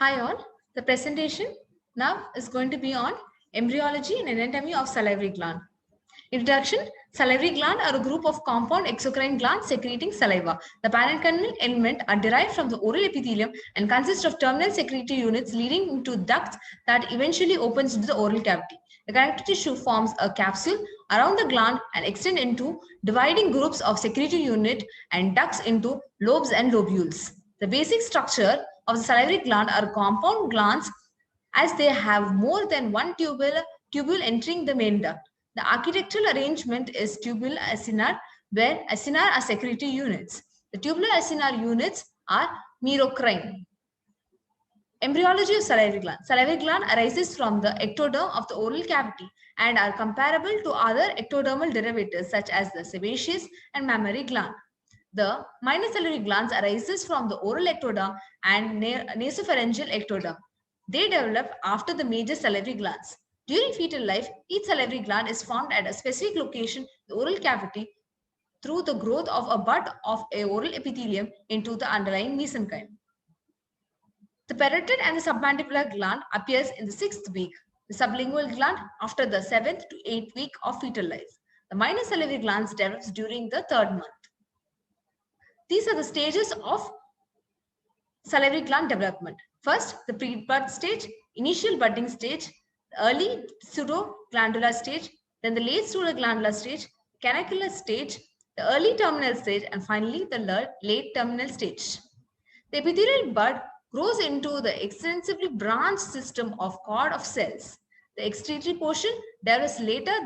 Hi all, the presentation now is going to be on embryology and anatomy of salivary gland. Introduction: salivary gland are a group of compound exocrine glands secreting saliva. The parenchymal element are derived from the oral epithelium and consist of terminal secretory units leading into ducts that eventually opens into the oral cavity. The connective tissue forms a capsule around the gland and extend into dividing groups of secretory unit and ducts into lobes and lobules. The basic structure of the salivary gland are compound glands as they have more than one tubule entering the main duct. The architectural arrangement is tubular acinar, where acinar are secretory units. The tubular acinar units are merocrine. Embryology of salivary gland. Salivary gland arises from the ectoderm of the oral cavity and are comparable to other ectodermal derivatives such as the sebaceous and mammary gland. The minor salivary glands arises from the oral ectoderm and nasopharyngeal ectoderm. They develop after the major salivary glands. During fetal life, each salivary gland is formed at a specific location in the oral cavity through the growth of a bud of a oral epithelium into the underlying mesenchyme. The parotid and the submandibular gland appears in the 6th week, the sublingual gland after the 7th to 8th week of fetal life. The minor salivary glands develops during the 3rd month. These are the stages of salivary gland development. First, the pre-bud stage, initial budding stage, the early pseudoglandular stage, then the late pseudoglandular stage, canacular stage, the early terminal stage, and finally the late terminal stage. The epithelial bud grows into the extensively branched system of cord of cells. The excretory portion develops later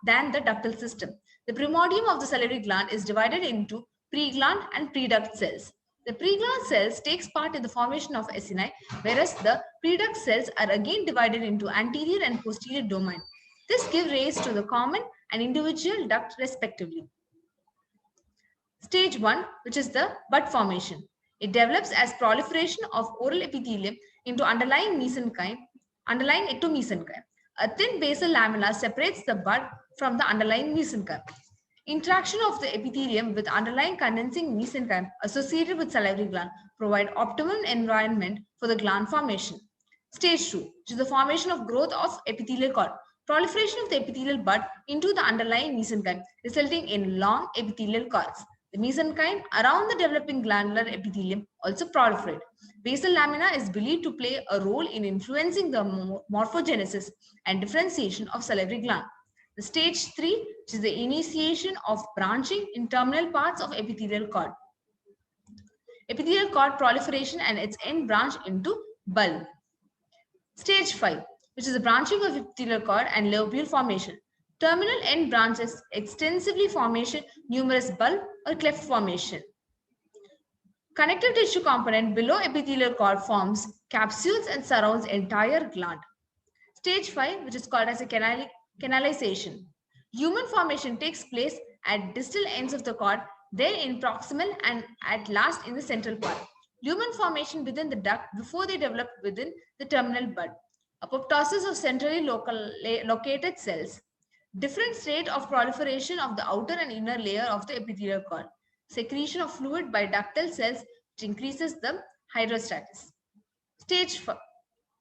than the ductal system. The primordium of the salivary gland is divided into pregland and preduct cells. The pregland cells takes part in the formation of acini, whereas the preduct cells are again divided into anterior and posterior domain. This gives rise to the common and individual duct respectively. Stage 1, which is the bud formation. It develops as proliferation of oral epithelium into underlying ectomesenchyme. A thin basal lamina separates the bud from the underlying mesenchyme. Interaction of the epithelium with underlying condensing mesenchyme associated with salivary gland provide optimum environment for the gland formation. Stage 2, which is the formation of growth of epithelial cord. Proliferation of the epithelial bud into the underlying mesenchyme, resulting in long epithelial cords. The mesenchyme around the developing glandular epithelium also proliferate. Basal lamina is believed to play a role in influencing the morphogenesis and differentiation of salivary gland. The stage 3, which is the initiation of branching in terminal parts of epithelial cord. Epithelial cord proliferation and its end branch into bulb. Stage 5, which is the branching of epithelial cord and lobule formation. Terminal end branches extensively formation, numerous bulb or cleft formation. Connective tissue component below epithelial cord forms capsules and surrounds entire gland. Stage 5, which is called as a canalization. Human formation takes place at distal ends of the cord, then in proximal and at last in the central part. Lumen formation within the duct before they develop within the terminal bud. Apoptosis of centrally located cells. Different state of proliferation of the outer and inner layer of the epithelial cord. Secretion of fluid by ductal cells, which increases the hydrostatus. Stage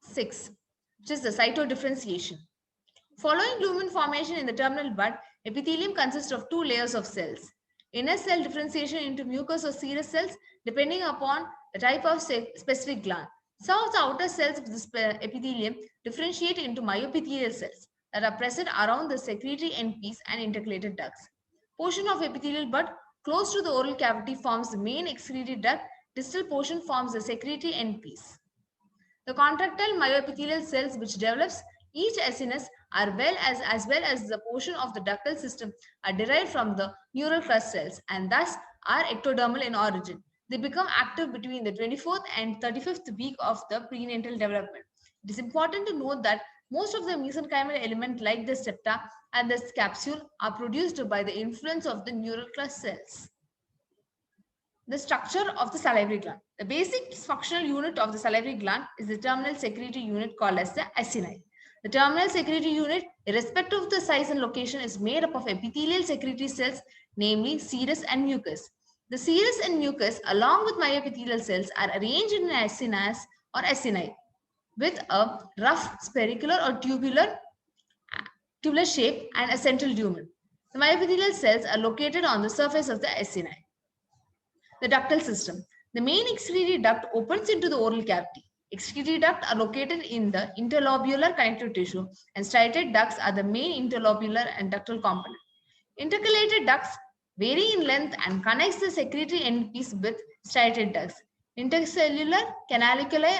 6, which is the cytodifferentiation. Following lumen formation in the terminal bud, epithelium consists of 2 layers of cells. Inner cell differentiation into mucous or serous cells depending upon the type of specific gland. Some of the outer cells of the epithelium differentiate into myoepithelial cells that are present around the secretory end piece and intercalated ducts. Portion of epithelial bud close to the oral cavity forms the main excretory duct. Distal portion forms the secretory end piece. The contractile myoepithelial cells which develops each acinus as well as the portion of the ductal system are derived from the neural crust cells and thus are ectodermal in origin. They become active between the 24th and 35th week of the prenatal development. It is important to note that most of the mesenchymal element like the septa and the capsule are produced by the influence of the neural crust cells. The structure of the salivary gland. The basic functional unit of the salivary gland is the terminal secretory unit called as the acini. The terminal secretory unit, irrespective of the size and location, is made up of epithelial secretory cells, namely serous and mucus. The serous and mucus, along with myoepithelial cells, are arranged in acinas or acini with a rough spherical or tubular shape and a central lumen. The myoepithelial cells are located on the surface of the acini. The ductal system. The main excretory duct opens into the oral cavity. Excretory ducts are located in the interlobular connective tissue, and striated ducts are the main interlobular and ductal component. Intercalated ducts vary in length and connects the secretory endpiece with striated ducts. Intercellular canaliculi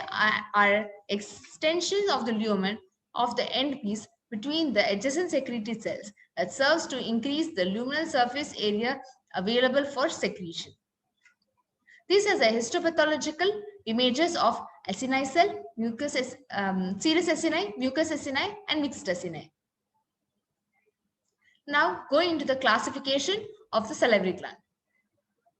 are extensions of the lumen of the endpiece between the adjacent secretory cells that serves to increase the luminal surface area available for secretion. These are the histopathological images of acini cell, serous acini, mucous acini, and mixed acini. Now, going into the classification of the salivary gland.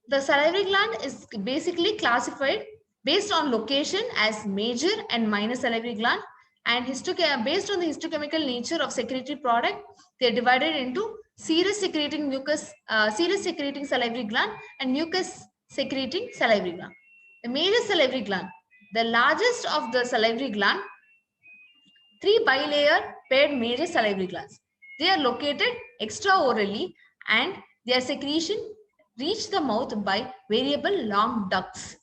The salivary gland is basically classified based on location as major and minor salivary gland, and based on the histochemical nature of secretory product, they are divided into serous secreting salivary gland and mucus secreting salivary gland. The major salivary gland, the largest of the salivary gland, 3 bilayer paired major salivary glands. They are located extraorally and their secretion reach the mouth by variable long ducts.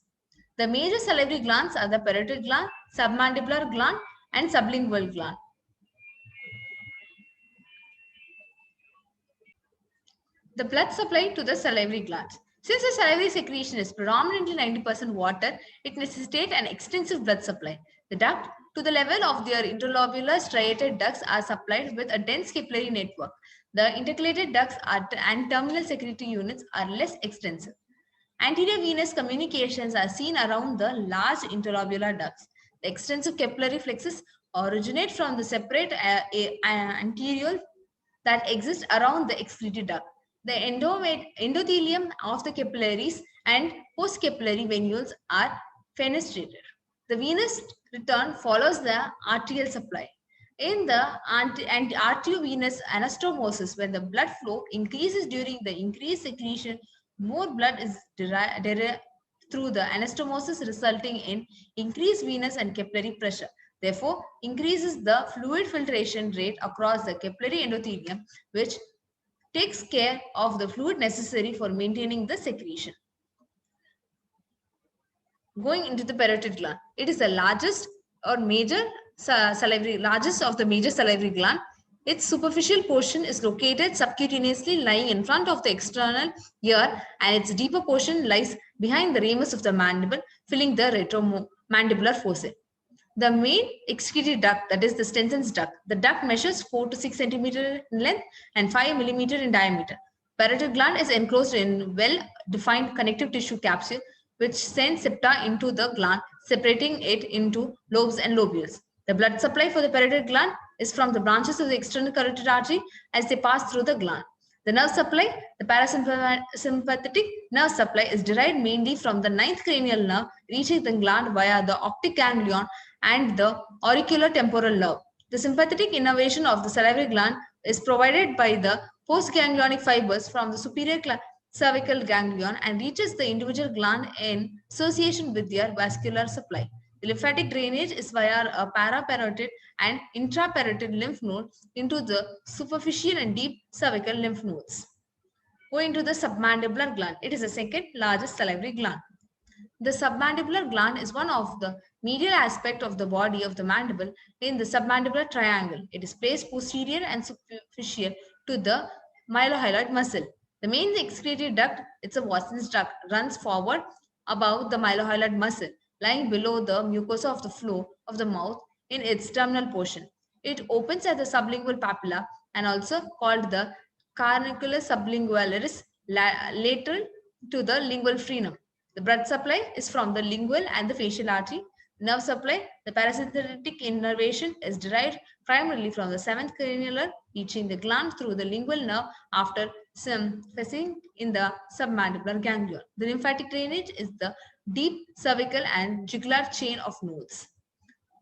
The major salivary glands are the parotid gland, submandibular gland, and sublingual gland. The blood supply to the salivary glands. Since the salivary secretion is predominantly 90% water, it necessitates an extensive blood supply. The duct to the level of their interlobular striated ducts are supplied with a dense capillary network. The intercalated ducts and terminal secretory units are less extensive. Anterior venous communications are seen around the large interlobular ducts. The extensive capillary flexes originate from the separate anterior that exist around the excretory duct. The endothelium of the capillaries and postcapillary venules are fenestrated. The venous return follows the arterial supply. In the arteriovenous anastomosis, when the blood flow increases during the increased secretion, more blood is derived through the anastomosis, resulting in increased venous and capillary pressure. Therefore, increases the fluid filtration rate across the capillary endothelium, which takes care of the fluid necessary for maintaining the secretion. Going into the parotid gland, it is the largest or major largest of the major salivary gland. Its superficial portion is located subcutaneously, lying in front of the external ear, and its deeper portion lies behind the ramus of the mandible, filling the retromandibular fossa. The main excretory duct, that is the Stenson's duct, the duct measures 4 to 6 centimeters in length and 5 millimeters in diameter. Parotid gland is enclosed in well-defined connective tissue capsule, which sends septa into the gland, separating it into lobes and lobules. The blood supply for the parotid gland is from the branches of the external carotid artery as they pass through the gland. The nerve supply, the parasympathetic nerve supply, is derived mainly from the 9th cranial nerve, reaching the gland via the optic ganglion and the auriculotemporal nerve. The sympathetic innervation of the salivary gland is provided by the postganglionic fibers from the superior cervical ganglion and reaches the individual gland in association with their vascular supply. The lymphatic drainage is via a paraparotid and intraparotid lymph node into the superficial and deep cervical lymph nodes. Going to the submandibular gland, it is the second largest salivary gland. The submandibular gland is one of the medial aspect of the body of the mandible in the submandibular triangle. It is placed posterior and superficial to the mylohyoid muscle. The main excretory duct, it's a Watson's duct, runs forward above the mylohyoid muscle, lying below the mucosa of the floor of the mouth in its terminal portion. It opens at the sublingual papilla and also called the carunculus sublingualis lateral to the lingual frenum. The blood supply is from the lingual and the facial artery. Nerve supply, the parasympathetic innervation is derived primarily from the 7th cranial nerve, reaching the gland through the lingual nerve after passing in the submandibular ganglion. The lymphatic drainage is the deep cervical and jugular chain of nodes.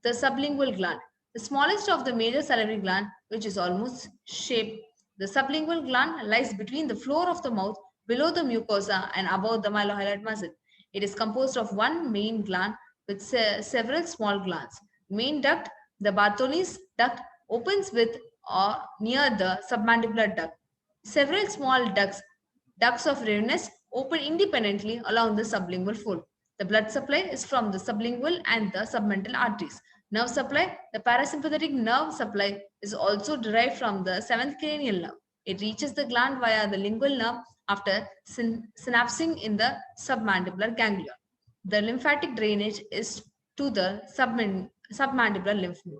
The sublingual gland, the smallest of the major salivary gland, which is almost shaped. The sublingual gland lies between the floor of the mouth, below the mucosa and above the mylohyoid muscle. It is composed of one main gland with several small glands. Main duct, the Bartholin's duct, opens with or near the submandibular duct. Several small ducts of Reynolds, open independently along the sublingual fold. The blood supply is from the sublingual and the submental arteries. Nerve supply, the parasympathetic nerve supply is also derived from the seventh cranial nerve. It reaches the gland via the lingual nerve after synapsing in the submandibular ganglion. The lymphatic drainage is to the submandibular lymph node.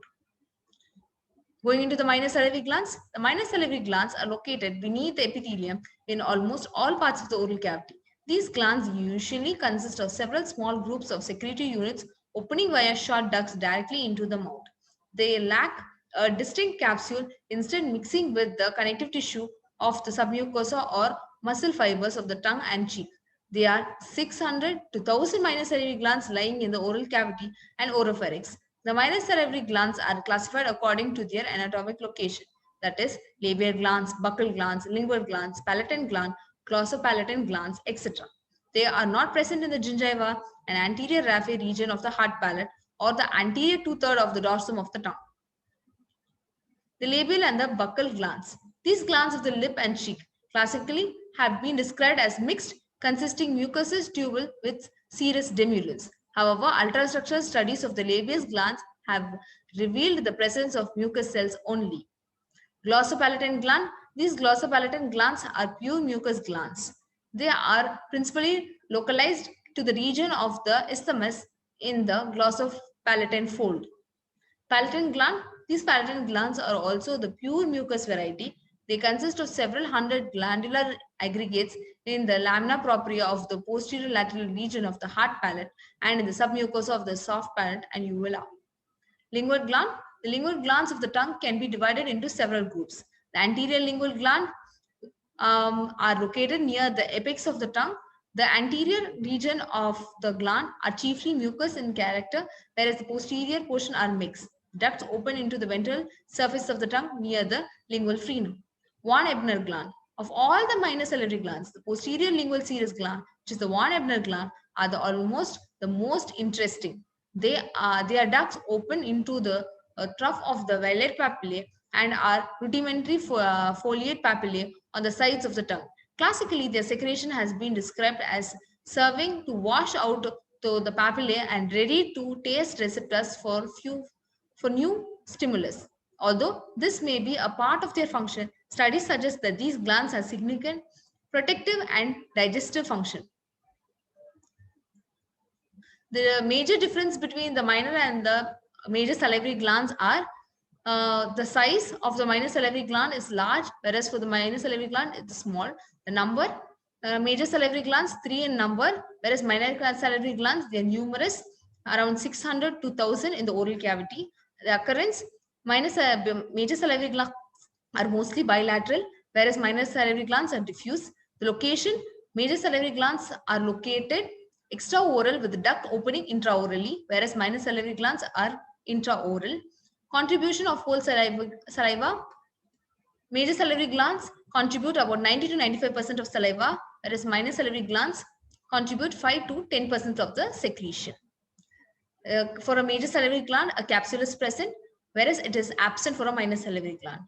Going into the minor salivary glands, the minor salivary glands are located beneath the epithelium in almost all parts of the oral cavity. These glands usually consist of several small groups of secretory units opening via short ducts directly into the mouth. They lack a distinct capsule, instead mixing with the connective tissue of the submucosa or muscle fibers of the tongue and cheek. There are 600 to 1000 minor salivary glands lying in the oral cavity and oropharynx. The minor salivary glands are classified according to their anatomic location, that is, labial glands, buccal glands, lingual glands, palatine gland, glossopalatine glands, etc. They are not present in the gingiva and anterior raphe region of the hard palate or the anterior two-thirds of the dorsum of the tongue. The labial and the buccal glands. These glands of the lip and cheek classically have been described as mixed, consisting mucous tubule with serous demulins. However, ultrastructural studies of the labial glands have revealed the presence of mucous cells only. Glossopalatine gland. These glossopalatine glands are pure mucous glands. They are principally localized to the region of the isthmus in the glossopalatine fold. Palatine gland. These palatine glands are also the pure mucous variety. They consist of several hundred glandular aggregates in the lamina propria of the posterior lateral region of the hard palate and in the submucosa of the soft palate and uvula. Lingual gland. The lingual glands of the tongue can be divided into several groups. The anterior lingual gland are located near the apex of the tongue. The anterior region of the gland are chiefly mucous in character, whereas the posterior portion are mixed. Ducts open into the ventral surface of the tongue near the lingual frenum. Von Ebner gland. Of all the minor salivary glands, the posterior lingual serous gland, which is the von Ebner gland, are almost the most interesting. Their ducts open into the trough of the velar papillae and are rudimentary foliate papillae on the sides of the tongue. Classically, their secretion has been described as serving to wash out to the papillae and ready to taste receptors for new stimulus. Although this may be a part of their function, studies suggest that these glands have significant protective and digestive function. The major difference between the minor and the major salivary glands are the size of the minor salivary gland is large, whereas for the minor salivary gland it's small. The number, major salivary glands 3 in number, whereas minor salivary glands they are numerous, around 600 to 1000 in the oral cavity. The occurrence, major salivary glands are mostly bilateral, whereas minor salivary glands are diffuse. The location, major salivary glands are located extraoral with the duct opening intraorally, whereas minor salivary glands are intraoral. Contribution of whole saliva. Major salivary glands contribute about 90 to 95% of saliva, whereas minor salivary glands contribute 5 to 10% of the secretion. For a major salivary gland, a capsule is present, whereas it is absent for a minor salivary gland.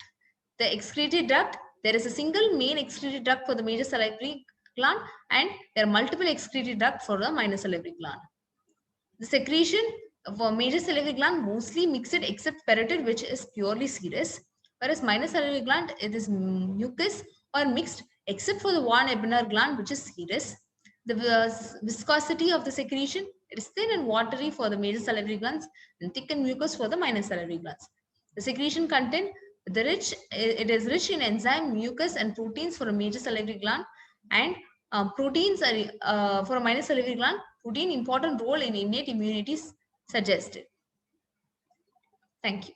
The excretory duct, there is a single main excretory duct for the major salivary gland and there are multiple excretory ducts for the minor salivary gland. The secretion for major salivary gland mostly mixed except parotid, which is purely serous, whereas minor salivary gland it is mucus or mixed except for the von Ebner gland, which is serous. The viscosity of the secretion, it is thin and watery for the major salivary glands and thick and mucus for the minor salivary glands. The secretion content, it is rich in enzyme, mucus and proteins for a major salivary gland, and proteins are for a minor salivary gland. Protein important role in innate immunity suggested. Thank you.